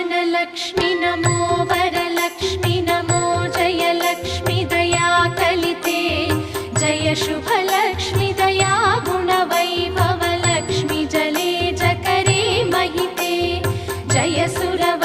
धनलक्ष्मि नमो वरलक्ष्मि नमो जयलक्ष्मि दया कलिते जय शुभलक्ष्मि दया गुणवैभवलक्ष्मि जले जकरे महिते जय सुरव